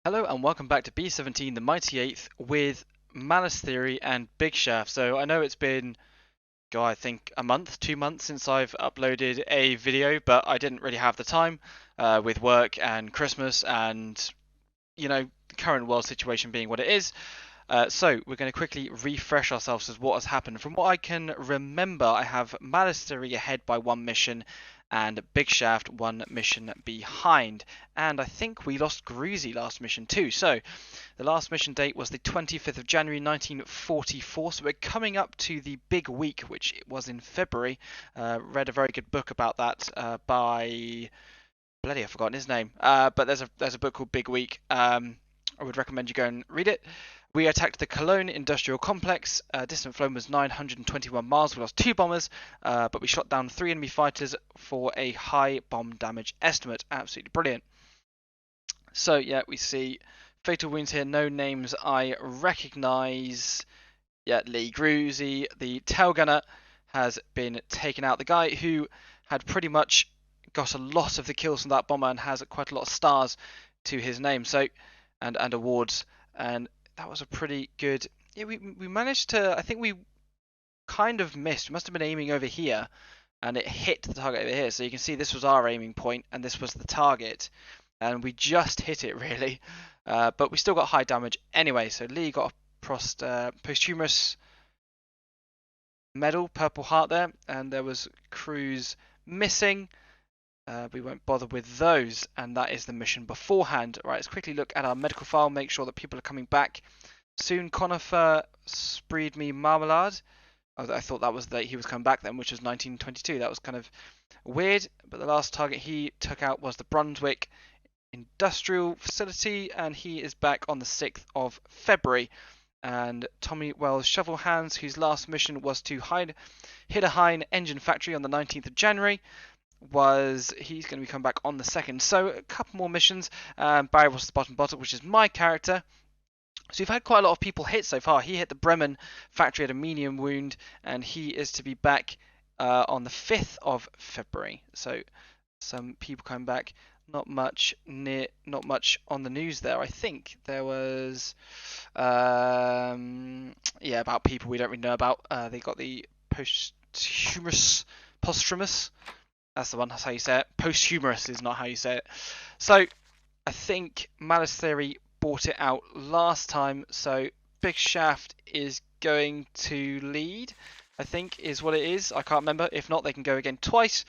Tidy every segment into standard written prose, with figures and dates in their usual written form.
Hello and welcome back to B17, the Mighty Eighth, with Mallas Theory and Big Shaft. So I know it's been, I think a month, 2 months since I've uploaded a video, but I didn't really have the time with work and Christmas and, the current world situation being what it is. So we're going to quickly refresh ourselves as what has happened. From what I can remember, I have Mallas Theory ahead by one mission and Big Shaft one mission behind. And I think we lost Greasy last mission too. So the last mission date was the 25th of January 1944. So we're coming up to the big week, which was in February. Read a very good book about that by... Bloody, I've forgotten his name. But there's a book called Big Week. I would recommend you go and read it. We attacked the Cologne industrial complex. Distant flown was 921 miles. We lost 2 bombers, but we shot down 3 enemy fighters for a high bomb damage estimate. Absolutely brilliant. So yeah, we see fatal wounds here. No names I recognise. Yeah, Lee Gruzy, the tail gunner, has been taken out. The guy who had pretty much got a lot of the kills from that bomber and has quite a lot of stars to his name. So and awards, and that was a pretty good. Yeah, we managed to. I think we kind of missed. We must have been aiming over here, and it hit the target over here. So you can see this was our aiming point, and this was the target, and we just hit it really. But we still got high damage anyway. So Lee got a posthumous medal, Purple Heart there, and there was crews missing. We won't bother with those, and that is the mission beforehand. Right, let's quickly look at our medical file, make sure that people are coming back soon. Conifer spreed me marmalade. I thought that was that he was coming back then, which was 1922. That was kind of weird, but the last target he took out was the Brunswick Industrial Facility, and he is back on the 6th of February. And Tommy Wells Shovel Hands, whose last mission was to hit a Hine engine factory on the 19th of January, he's going to be coming back on the 2nd. So a couple more missions. Barry was the bottom bottle, which is my character. So you've had quite a lot of people hit so far. He hit the Bremen factory at a medium wound, and he is to be back on the 5th of February. So some people coming back. Not much on the news there. I think there was about people we don't really know about. They got the posthumous. That's the one. That's how you say it. Posthumous is not how you say it. So I think Mallas Theory bought it out last time. So Big Shaft is going to lead, I think is what it is. I can't remember. If not, they can go again twice.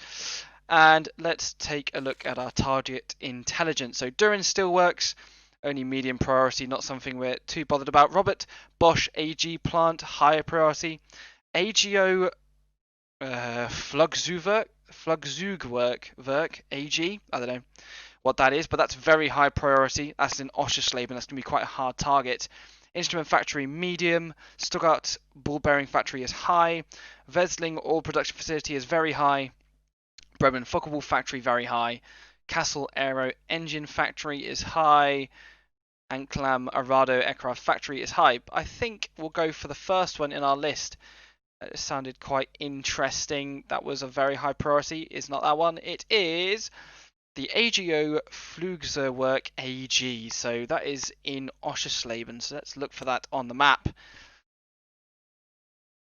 And let's take a look at our target intelligence. So Durin still works. Only medium priority, not something we're too bothered about. Robert Bosch AG plant, higher priority. AGO Flugzugwerk AG. I don't know what that is, but that's very high priority. That's in Oschersleben. That's going to be quite a hard target. Instrument factory medium. Stuttgart ball bearing factory is high. Wesseling oil production facility is very high. Bremen Focke-Wulf factory very high. Kassel Aero engine factory is high. Anklam Arado aircraft factory is high. But I think we'll go for the first one in our list. It sounded quite interesting. That was a very high priority. It's not that one. It is the AGO Flugzeugwerk AG. So that is in Oschersleben. So let's look for that on the map.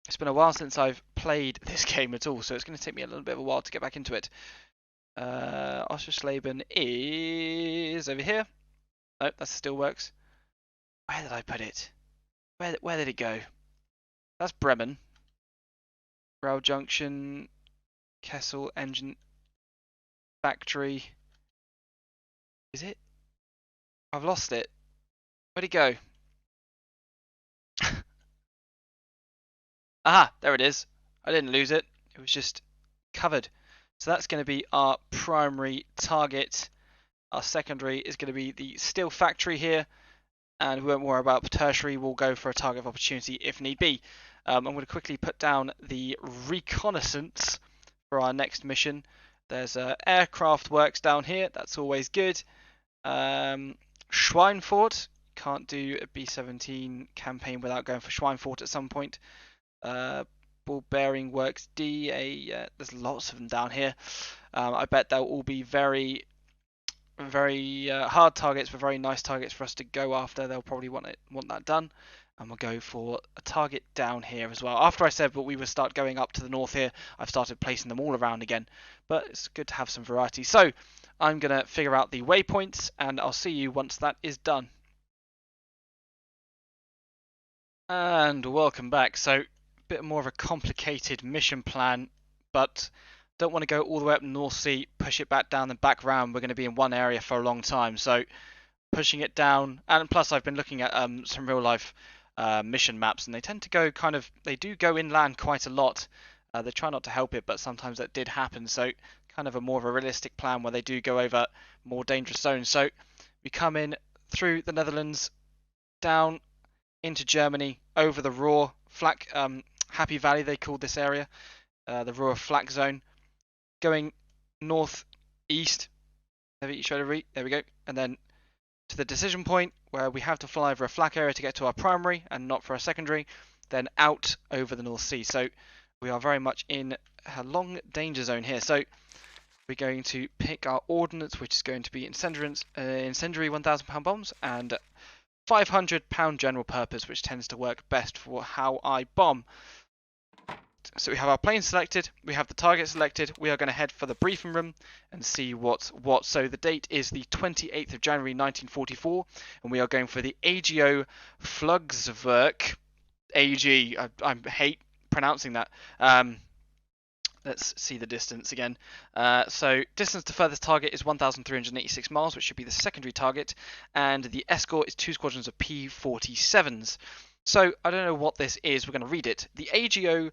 It's been a while since I've played this game at all, so it's going to take me a little bit of a while to get back into it. Oschersleben is over here. Oh, that still works. Where did I put it? Where did it go? That's Bremen. Rail junction, Kessel engine factory. Is it? I've lost it. Where'd it go? Aha, there it is. I didn't lose it. It was just covered. So that's going to be our primary target. Our secondary is going to be the steel factory here. And we won't worry about tertiary. We'll go for a target of opportunity if need be. I'm going to quickly put down the reconnaissance for our next mission. There's aircraft works down here. That's always good. Schweinfurt. Can't do a B-17 campaign without going for Schweinfurt at some point. Ball bearing works D. There's lots of them down here. I bet they'll all be very very hard targets, but very nice targets for us to go after. They'll probably want that done. And we'll go for a target down here as well. After I said that we would start going up to the north here, I've started placing them all around again. But it's good to have some variety. So I'm going to figure out the waypoints, and I'll see you once that is done. And welcome back. So a bit more of a complicated mission plan, but don't want to go all the way up the North Sea, push it back down and back round. We're going to be in one area for a long time. So pushing it down, and plus I've been looking at some real life mission maps, and they tend to go they do go inland quite a lot. They try not to help it, but sometimes that did happen. So kind of a more of a realistic plan where they do go over more dangerous zones. So we come in through the Netherlands, down into Germany, over the Ruhr, Flak, Happy Valley they called this area, the Ruhr Flak zone, going north east. There we go, and then to the decision point where we have to fly over a flak area to get to our primary and not for a secondary, then out over the North Sea. So we are very much in a long danger zone here. So we're going to pick our ordnance, which is going to be incendiary 1,000 pound bombs and 500 pound general purpose, which tends to work best for how I bomb. So we have our plane selected, we have the target selected, we are going to head for the briefing room and see what's what. So the date is the 28th of January 1944, and we are going for the AGO Flugswerk AG. I hate pronouncing that. Let's see the distance again. So distance to furthest target is 1,386 miles, which should be the secondary target, and the escort is 2 squadrons of P-47s. So I don't know what this is, we're going to read it. The AGO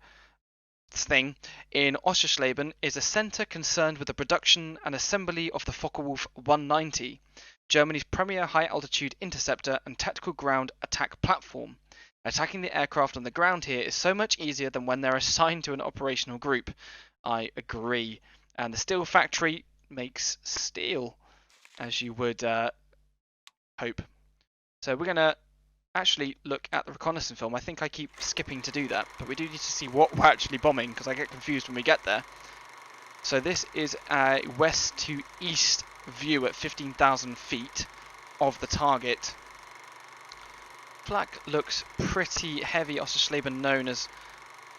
thing in Oschersleben is a centre concerned with the production and assembly of the Focke-Wulf 190, Germany's premier high-altitude interceptor and tactical ground attack platform. Attacking the aircraft on the ground here is so much easier than when they're assigned to an operational group. I agree. And the steel factory makes steel, as you would hope. So we're going to actually look at the reconnaissance film. I think I keep skipping to do that, but we do need to see what we're actually bombing because I get confused when we get there. So this is a west to east view at 15,000 feet of the target. Flak looks pretty heavy. Oschersleben known as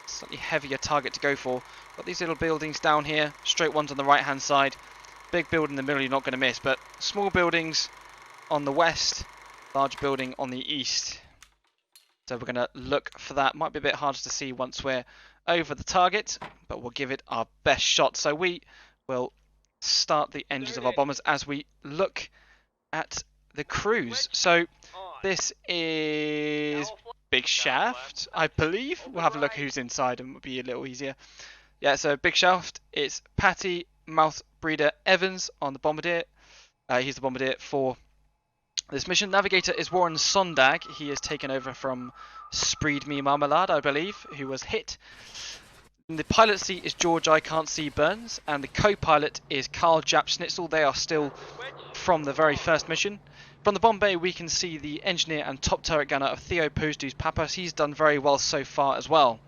a slightly heavier target to go for. Got these little buildings down here, straight ones on the right hand side, big building in the middle you're not going to miss, but small buildings on the west, large building on the east. So we're going to look for that. Might be a bit harder to see once we're over the target, but we'll give it our best shot. So we will start the engines of our bombers as we look at the crews. So this is Big Shaft, I believe. We'll have a look who's inside and it'll be a little easier. Yeah, so Big Shaft, it's Patty Mouth Breeder Evans on the bombardier. He's the bombardier for this mission. Navigator is Warren Sondag. He is taken over from Spreed Me Marmalade, I believe, who was hit. And the pilot seat is George I Can't See Burns, and the co-pilot is Carl Jap Schnitzel. They are still from the very first mission. From the bomb bay, we can see the engineer and top turret gunner of Theo Postdu's Papas. He's done very well so far as well.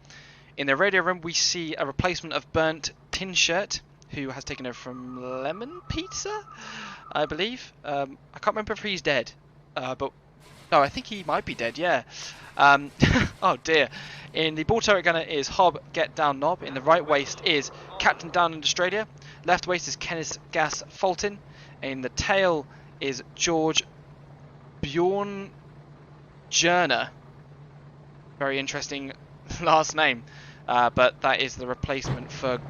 In the radio room, we see a replacement of Burnt Tin Shirt, who has taken over from Lemon Pizza, I believe. I can't remember if he's dead, but no, I think he might be dead, yeah. Oh dear. In the ball turret gunner is Hob Get Down Knob. In the right waist is Captain Down in Australia. Left waist is Kenneth Gas Fulton. In the tail is George Bjorn Jerner. Very interesting last name, but that is the replacement for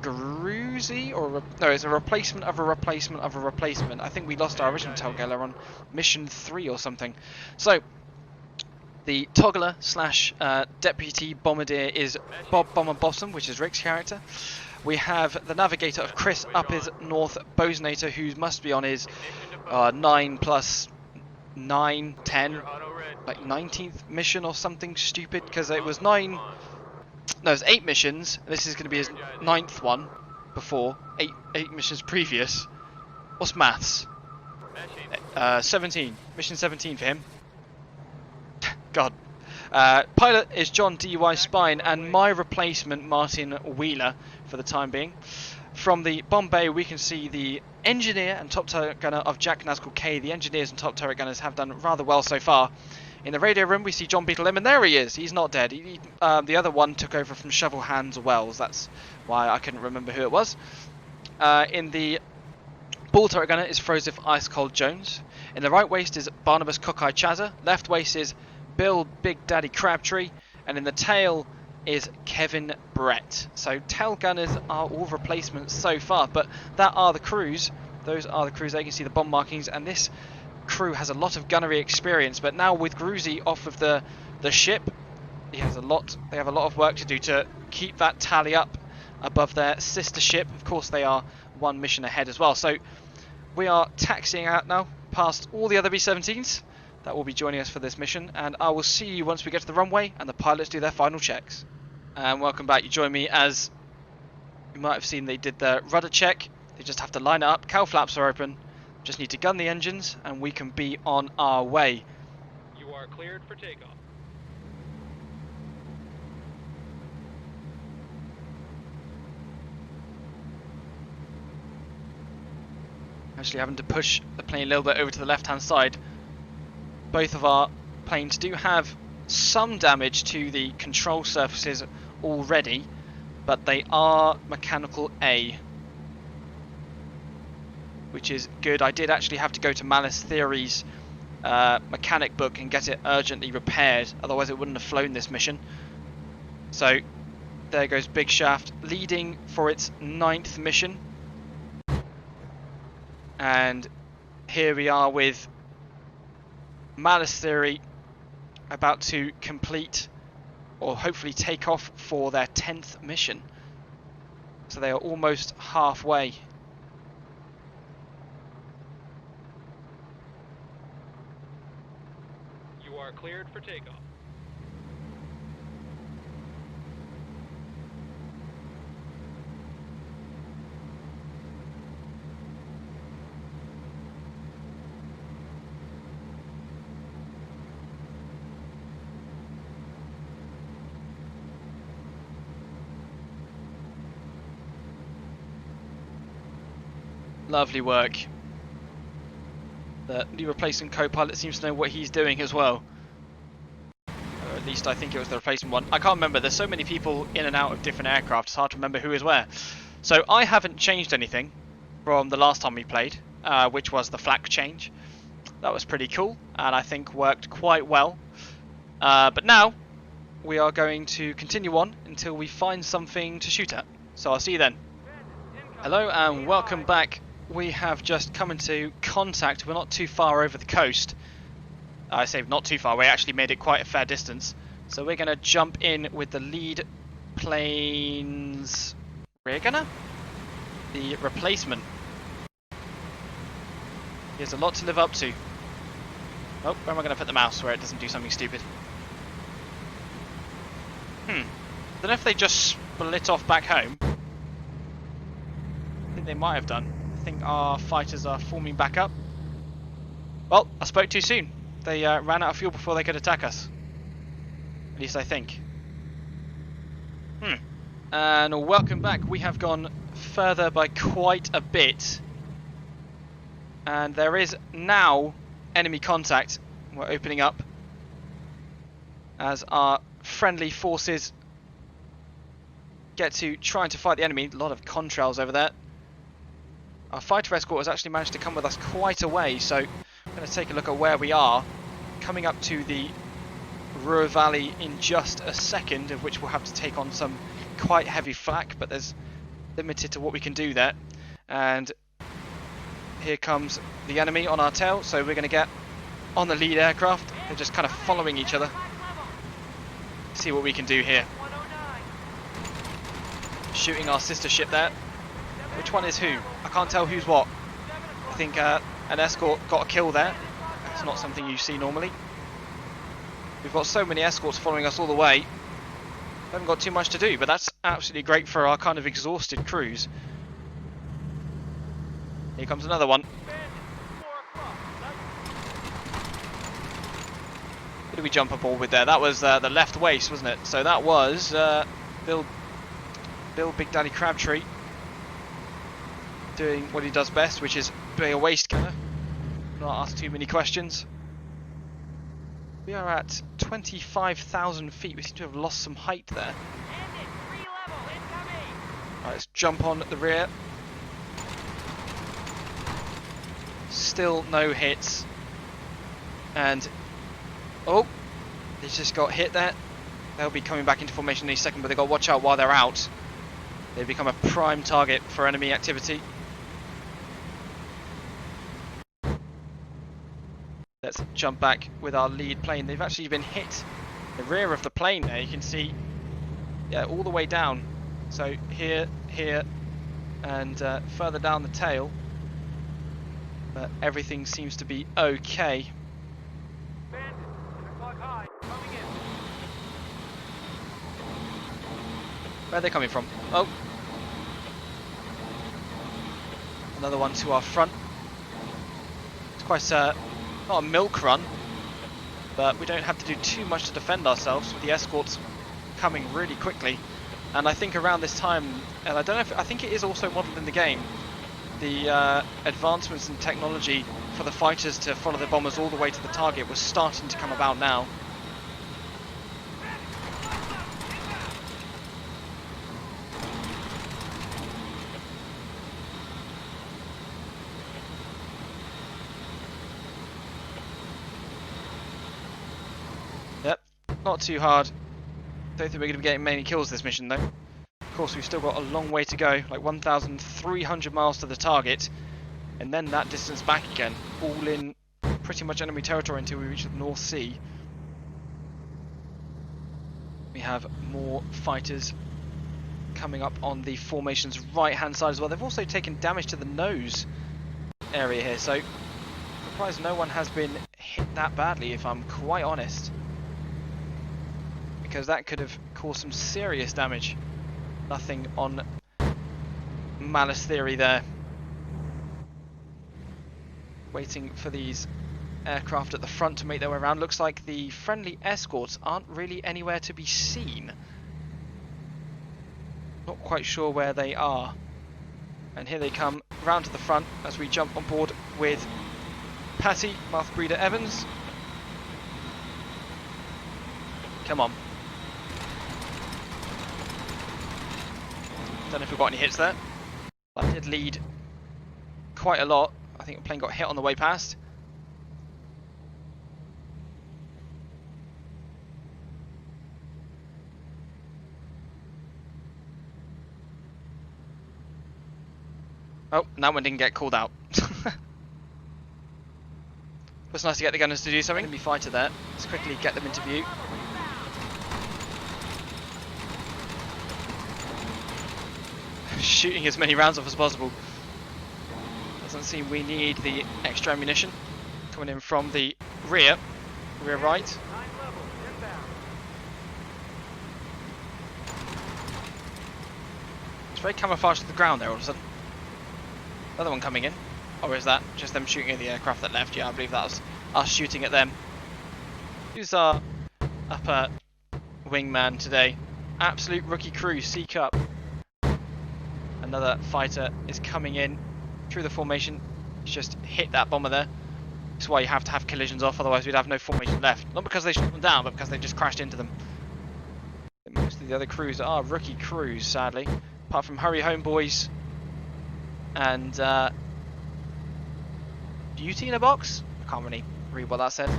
Gruzy, or no, it's a replacement of a replacement of a replacement. I think we lost our original Telgeller on mission 3 or something. So the toggler slash deputy bombardier is Bob Bomber Bossum, which is Rick's character. We have the navigator of Chris up his North Bosonator, who must be on his 9 plus 9, 10, like 19th mission or something stupid, because it was 9. No, it's 8 missions. This is going to be his 9th one before 8 missions previous. What's maths? 17. Mission 17 for him. God. Pilot is John D.Y. Spine, and my replacement Martin Wheeler for the time being. From the bomb bay, we can see the engineer and top turret gunner of Jack Nazgul K. The engineers and top turret gunners have done rather well so far. In the radio room, we see John Beetle Lim, and there he is. He's not dead. The other one took over from Shovel Hands Wells. That's why I couldn't remember who it was. In the ball turret gunner is Frosif Ice Cold Jones. In the right waist is Barnabas Cockeye Chazza. Left waist is Bill Big Daddy Crabtree. And in the tail is Kevin Brett. So tail gunners are all replacements so far, but that are the crews. Those are the crews. There you can see the bomb markings, and this crew has a lot of gunnery experience. But now with Gruzy off of the ship, they have a lot of work to do to keep that tally up above their sister ship. Of course, they are one mission ahead as well. So we are taxiing out now past all the other B-17s that will be joining us for this mission, and I will see you once we get to the runway and the pilots do their final checks. And welcome back. You join me as you might have seen they did the rudder check. They just have to line it up. Cowl flaps are open. Just need to gun the engines and we can be on our way. You are cleared for takeoff. Actually having to push the plane a little bit over to the left hand side. Both of our planes do have some damage to the control surfaces already, but they are mechanical A, which is good. I did actually have to go to Mallas Theory's mechanic book and get it urgently repaired, otherwise it wouldn't have flown this mission. So there goes Big Shaft leading for its 9th mission, and here we are with Mallas Theory about to complete or hopefully take off for their 10th mission. So they are almost halfway. You are cleared for takeoff. Lovely work. The new replacement co-pilot seems to know what he's doing as well. Or at least I think it was the replacement one. I can't remember. There's so many people in and out of different aircraft. It's hard to remember who is where. So I haven't changed anything from the last time we played, which was the flak change. That was pretty cool and I think worked quite well. But now we are going to continue on until we find something to shoot at. So I'll see you then. Hello and welcome back. We have just come into contact. We're not too far over the coast. I say not too far. We actually made it quite a fair distance. So we're going to jump in with the lead plane's rear gunner? The replacement. He has a lot to live up to. Oh, where am I going to put the mouse where it doesn't do something stupid? Don't know if they just split off back home. I think they might have done. I think our fighters are forming back up. Well, I spoke too soon. They ran out of fuel before they could attack us. At least I think. And welcome back. We have gone further by quite a bit. And there is now enemy contact. We're opening up as our friendly forces get to trying to fight the enemy. A lot of contrails over there. Our fighter escort has actually managed to come with us quite a way, so I'm going to take a look at where we are. Coming up to the Ruhr Valley in just a second, of which we'll have to take on some quite heavy flak, but there's limited to what we can do there. And here comes the enemy on our tail, so we're going to get on the lead aircraft. They're just kind of following each other. See what we can do here. Shooting our sister ship there. Which one is who? I can't tell who's what. I think an escort got a kill there. It's not something you see normally. We've got so many escorts following us all the way. We haven't got too much to do, but that's absolutely great for our kind of exhausted crews. Here comes another one. Who did we jump aboard with there? That was the left waist, wasn't it? So that was Bill Big Daddy Crabtree. doing what he does best, which is be a waste gunner, not ask too many questions. We are at 25,000 feet. We seem to have lost some height there. Right, let's jump on at the rear. Still no hits. And oh, they just got hit there. They'll be coming back into formation in a second, but they've got to watch out while they're out. They become a prime target for enemy activity. Let's jump back with our lead plane. They've actually been hit. The rear of the plane there, you can see, yeah, all the way down. So here, and further down the tail. But everything seems to be okay. Where are they coming from? Oh, another one to our front. It's quite not a milk run, but we don't have to do too much to defend ourselves with the escorts coming really quickly. And I think around this time, and I don't know if I think it is also modelled in the game, the advancements in technology for the fighters to follow the bombers all the way to the target was starting to come about now. Yep, not too hard. Don't think we're going to be getting many kills this mission though. Of course, we've still got a long way to go, like 1,300 miles to the target, and then that distance back again, all in pretty much enemy territory until we reach the North Sea. We have more fighters coming up on the formation's right-hand side as well. They've also taken damage to the nose area here, so I'm surprised no one has been hit that badly, if I'm quite honest, because that could have caused some serious damage. Nothing on Mallas Theory there. Waiting for these aircraft at the front to make their way around. Looks like the friendly escorts aren't really anywhere to be seen. Not quite sure where they are. And here they come round to the front as we jump on board with Patty, Mouth Breeder Evans. Come on. Don't know if we've got any hits there. I did lead quite a lot. I think the plane got hit on the way past. Oh, and that one didn't get called out. It's nice to get the gunners to do something. Enemy fighter there. Let's quickly get them into view. Shooting as many rounds off as possible. Doesn't seem we need the extra ammunition. Coming in from the rear right. It's very camouflaged to the ground there all of a sudden. Another one coming in. Or is that just them shooting at the aircraft that left? Yeah, I believe that was us shooting at them. Who's our upper wingman today? Absolute rookie crew, C Cup. Another fighter is coming in through the formation. He's just hit that bomber there. That's why you have to have collisions off, otherwise we'd have no formation left. Not because they shot them down, but because they just crashed into them. Most of the other crews are rookie crews, sadly. Apart from Hurry Home Boys and Beauty in a Box? I can't really read what that said.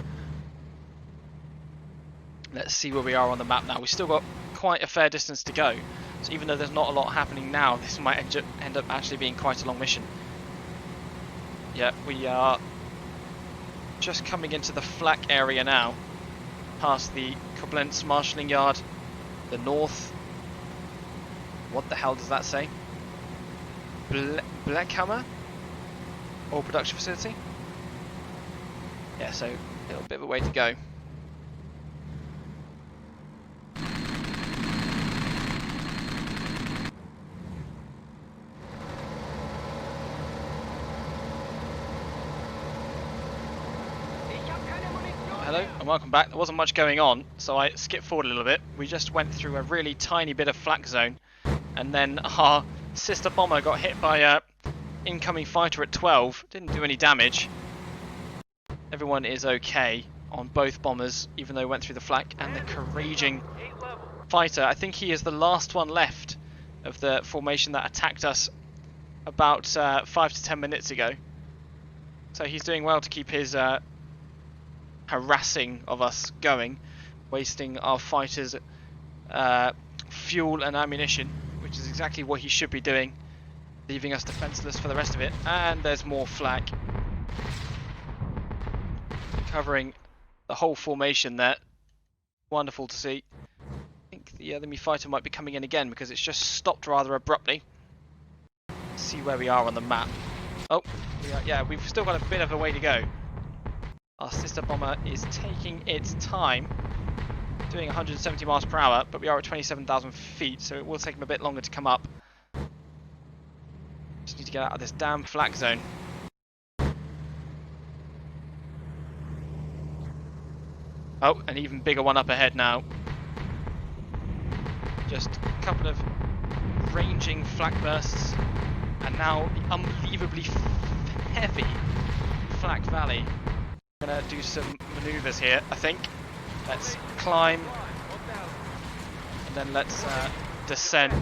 Let's see where we are on the map now. We've still got quite a fair distance to go. So even though there's not a lot happening now, this might end up actually being quite a long mission. Yeah, we are just coming into the Flak area now. Past the Koblenz marshalling yard, the north. What the hell does that say? Blackhammer? Oil production facility? Yeah, so a little bit of a way to go. Hello and welcome back. There wasn't much going on, so I skipped forward a little bit. We just went through a really tiny bit of flak zone, and then our sister bomber got hit by incoming fighter at 12. Didn't do any damage. Everyone is okay on both bombers, even though he went through the flak. And the Couraging fighter, I think he is the last one left of the formation that attacked us about 5 to 10 minutes ago. So he's doing well to keep his harassing of us going, wasting our fighters' fuel and ammunition, which is exactly what he should be doing, leaving us defenseless for the rest of it. And there's more flak covering the whole formation there. Wonderful to see. I think the enemy fighter might be coming in again because it's just stopped rather abruptly. Let's see where we are on the map. Oh, yeah, we've still got a bit of a way to go. Our sister bomber is taking its time, doing 170 miles per hour, but we are at 27,000 feet, so it will take him a bit longer to come up. Just need to get out of this damn flak zone. Oh, an even bigger one up ahead now. Just a couple of ranging flak bursts, and now the unbelievably heavy flak valley. I'm gonna do some maneuvers here, I think. Let's climb, and then let's descend.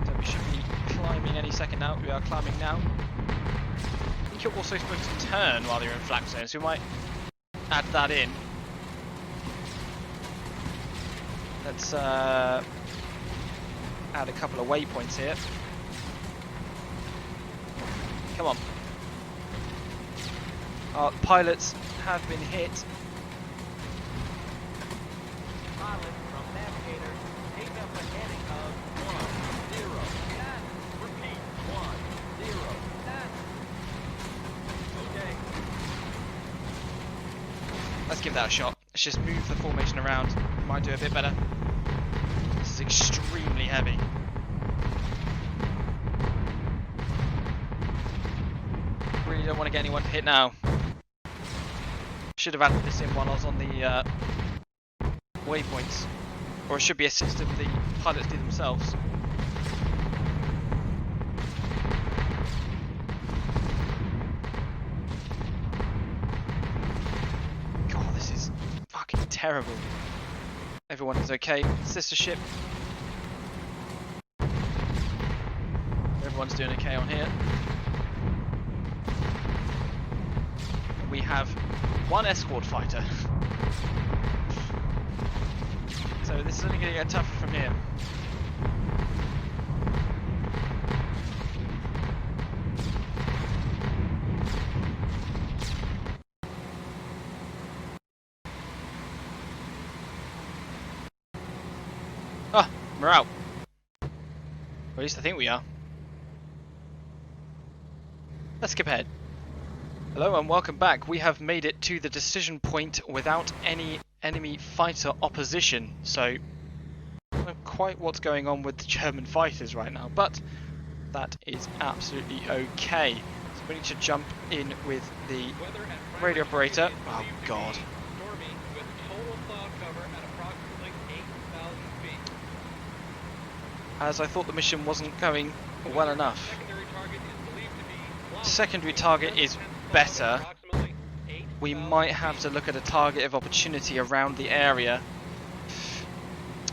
So we should be climbing any second now. We are climbing now. I think you're also supposed to turn while you're in flak zone, so we might add that in. Let's add a couple of waypoints here. Come on. Our pilots have been hit. Pilot from navigator, take up a heading of 10. Repeat, 10. Okay. Let's give that a shot. Let's just move the formation around. Might do a bit better. This is extremely heavy. Really don't want to get anyone hit now. Should have added this in while I was on the waypoints, or it should be a system the pilots do themselves. God, this is fucking terrible. Everyone is okay. Sister ship. Everyone's doing okay on here. We have one escort fighter. So this is only going to get tougher from here. Ah, we're out. Or at least I think we are. Let's skip ahead. Hello and welcome back. We have made it to the decision point without any enemy fighter opposition. So, I don't know quite what's going on with the German fighters right now, but that is absolutely okay. So we need to jump in with the radio operator. Oh God. Stormy with total cloud cover at approximately 8,000 feet. As I thought the mission wasn't going well enough. Secondary target is believed to be Secondary target is better. We might have to look at a target of opportunity around the area.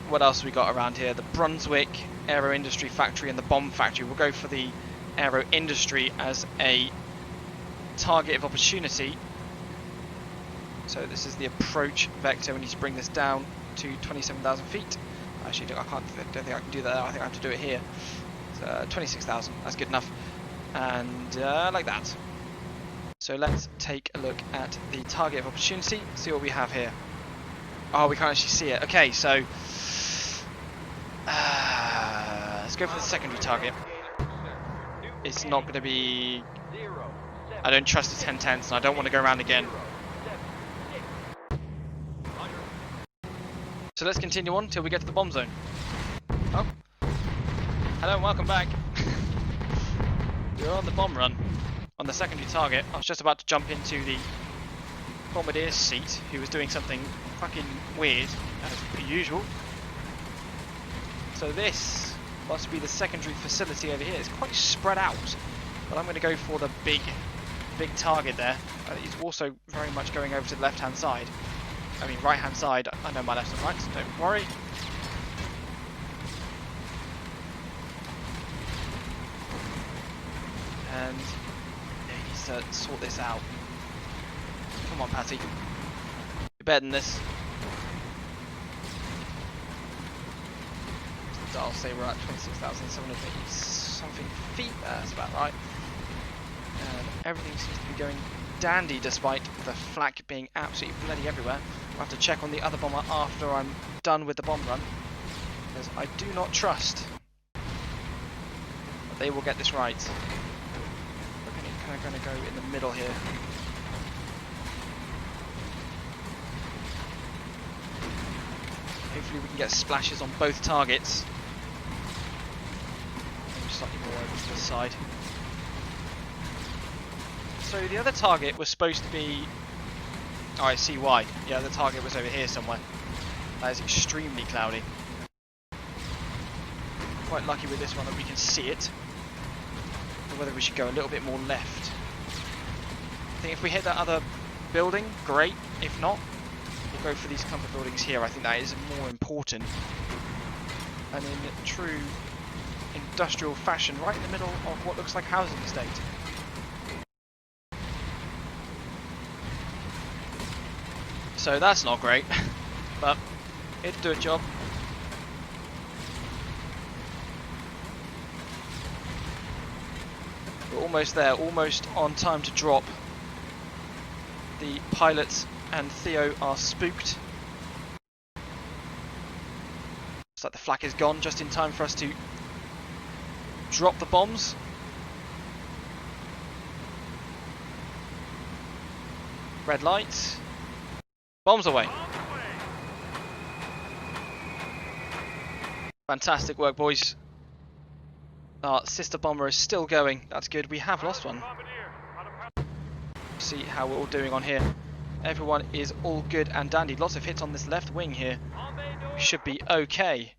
What else have we got around here? The Brunswick Aero Industry Factory and the Bomb Factory. We'll go for the Aero Industry as a target of opportunity. So this is the approach vector. We need to bring this down to 27,000 feet. Actually, don't think I can do that. I think I have to do it here. So 26,000. That's good enough. And like that. So let's take a look at the target of opportunity, see what we have here. Oh, we can't actually see it. Okay, so let's go for the secondary target. It's not going to be... I don't trust the 1010s and I don't want to go around again. So let's continue on till we get to the bomb zone. Oh. Hello and welcome back. We're on the bomb run. On the secondary target. I was just about to jump into the bombardier's seat, who was doing something fucking weird, as per usual. So this must be the secondary facility over here. It's quite spread out, but I'm going to go for the big target there. He's also very much going over to the left-hand side. I mean, right-hand side. I know my left and right, so don't worry. And yeah, he needs to sort this out. Come on, Patty. You're better than this. I'll say we're at 26,780 something feet. That's about right. And everything seems to be going dandy despite the flak being absolutely bloody everywhere. I'll have to check on the other bomber after I'm done with the bomb run, because I do not trust that they will get this right. We're kind of going to go in the middle here. Hopefully we can get splashes on both targets. Maybe slightly more over to the side. So the other target was supposed to be... Oh, I see why. Yeah, the target was over here somewhere. That is extremely cloudy. Quite lucky with this one that we can see it. Or whether we should go a little bit more left. I think if we hit that other building, great. If not, we'll go for these couple of buildings here. I think that is more important. And in true industrial fashion, right in the middle of what looks like a housing estate. So that's not great, but it'll do a job. We're almost there, almost on time to drop. The pilots and Theo are spooked. Looks like the flak is gone, just in time for us to drop the bombs. Red light. Bombs away. Fantastic work, boys. Our sister bomber is still going. That's good. We have lost one. See how we're all doing on here. Everyone is all good and dandy. Lots of hits on this left wing here. We should be okay.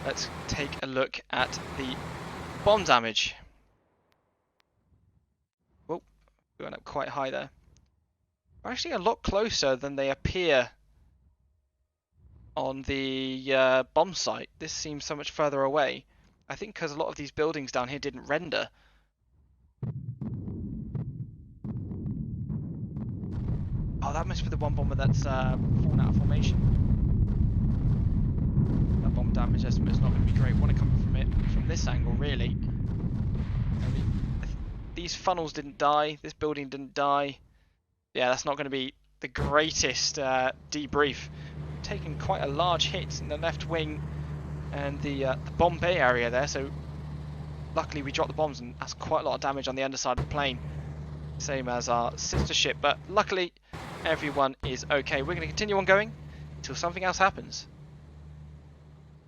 Let's take a look at the bomb damage. Whoa, we went up quite high there. We're actually a lot closer than they appear on the bomb site. This seems so much further away. I think because a lot of these buildings down here didn't render. Oh, that must be the one bomber that's fallen out of formation. That bomb damage estimate is not going to be great. Want to come from it from this angle, really. I mean, these funnels didn't die. This building didn't die. Yeah, that's not going to be the greatest debrief. Taken quite a large hit in the left wing and the bomb bay area there, so luckily we dropped the bombs and that's quite a lot of damage on the underside of the plane. Same as our sister ship, but luckily everyone is okay. We're going to continue on going until something else happens.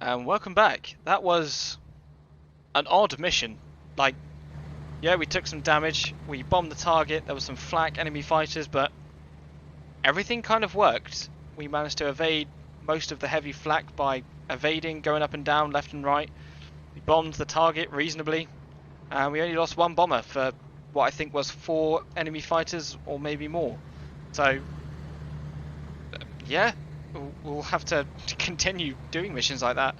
And welcome back. That was an odd mission. Like, yeah, we took some damage, we bombed the target, there was some flak enemy fighters, but everything kind of worked. We managed to evade most of the heavy flak by evading, going up and down, left and right. We bombed the target reasonably, and we only lost one bomber for what I think was 4 enemy fighters or maybe more. So, yeah, we'll have to continue doing missions like that.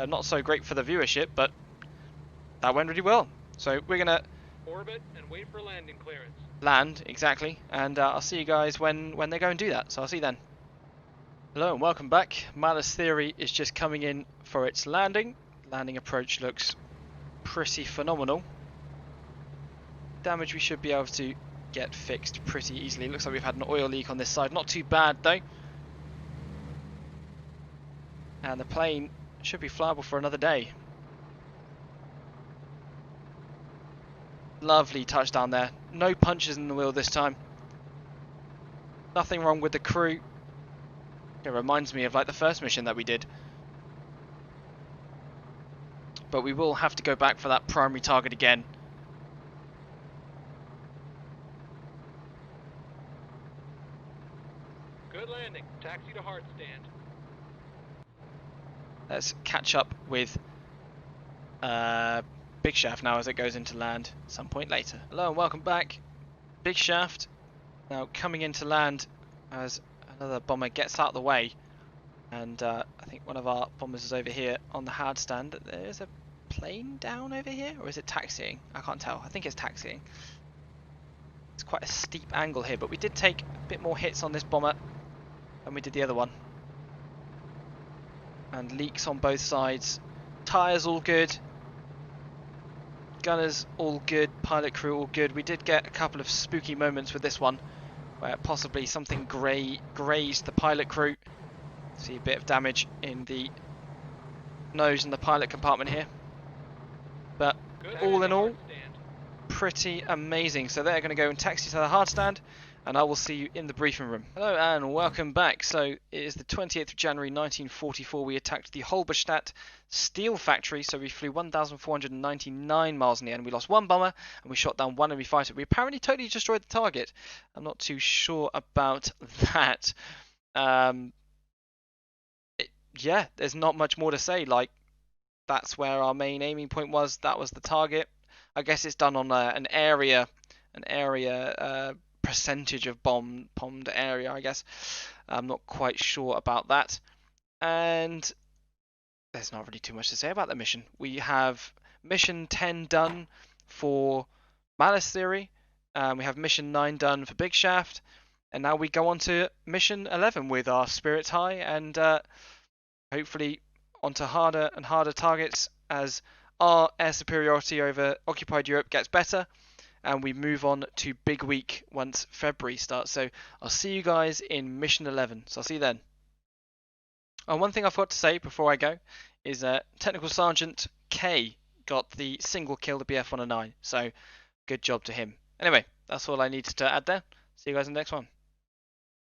Not so great for the viewership, but that went really well. So we're going to Orbit and wait for landing clearance. land, exactly, and I'll see you guys when they go and do that. So I'll see you then. Hello and welcome back. Mallas Theory is just coming in for its landing. Landing approach looks pretty phenomenal. Damage we should be able to get fixed pretty easily. Looks like we've had an oil leak on this side. Not too bad though. And the plane should be flyable for another day. Lovely touchdown there. No punches in the wheel this time. Nothing wrong with the crew. It reminds me of like the first mission that we did. But we will have to go back for that primary target again. Good landing. Taxi to hard stand. let's catch up with Big Shaft now as it goes into land some point later. Hello and welcome back. Big Shaft now coming into land as another bomber gets out of the way, and I think one of our bombers is over here on the hard stand. There's a plane down over here, or is it taxiing? I can't tell. I think it's taxiing. It's quite a steep angle here, but we did take a bit more hits on this bomber than we did the other one. And leaks on both sides. Tyres all good. Gunners all good. Pilot crew all good. We did get a couple of spooky moments with this one, where possibly something grazed the pilot crew. See a bit of damage in the nose and the pilot compartment here. But Good all in all, hard stand. pretty amazing. So they're going to go and taxi to the hard stand, and I will see you in the briefing room. Hello and welcome back. So it is the 28th of January 1944. We attacked the Halberstadt steel factory. So we flew 1,499 miles in the end. We lost one bomber and we shot down one enemy fighter. We apparently totally destroyed the target. I'm not too sure about that. Yeah, there's not much more to say. Like, that's where our main aiming point was. That was the target. I guess it's done on an area percentage of bombed area, I guess. I'm not quite sure about that. And there's not really too much to say about the mission. We have mission 10 done for Mallas Theory. We have mission 9 done for Big Shaft. And now we go on to mission 11 with our spirits high, and hopefully onto harder and harder targets as our air superiority over occupied Europe gets better, and we move on to Big Week once February starts. So I'll see you guys in mission 11. So I'll see you then. And one thing I forgot to say before I go is Technical Sergeant K got the single kill, the BF-109. So good job to him. Anyway, that's all I needed to add there. See you guys in the next one.